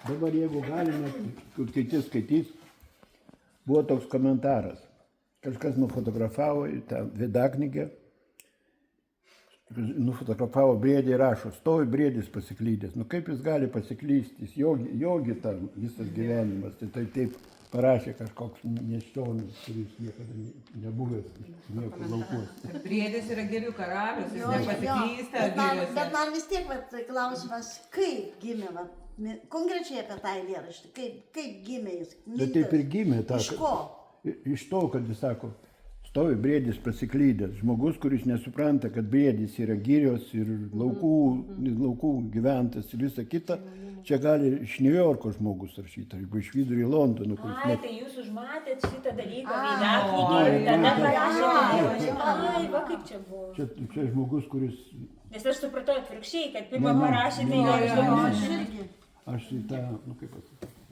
Dabar jeigu galime, kiti skaitys, buvo toks komentaras. Kažkas nufotografavo į tą vidaknygę, nufotografavo briedį ir rašo, stovi briedis pasiklydęs. Nu kaip jis gali pasiklysti, jis jogi tam visas gyvenimas. Tai taip parašė kažkoks miesčionis, kuris niekada nebuvęs niekur laukuose. Briedis yra girių karalius, jis nepasiklysta giriuose. Bet man vis tiek klausimas, kaip gimė, konkrečiai apie tą eilėraštį, kaip gimė jis? Bet taip ir gimė. Iš ko? Iš to, kad jis sako, stovi briedis pasiklydęs. Žmogus, kuris nesupranta, kad briedis yra girios ir laukų gyventas ir visa kita, čia gali iš New Yorko žmogus rašyti, arba iš vidurio Londono. Ai, tai jūs užmatėt šitą dalyką vidaknygėje ir tada parašėte. Ai, va kaip čia buvo. Čia žmogus, kuris... Nes aš supratau atvirkščiai, kad pirmą parašėte jo. Aš irgi. Aš į tą, kaip pasakyti.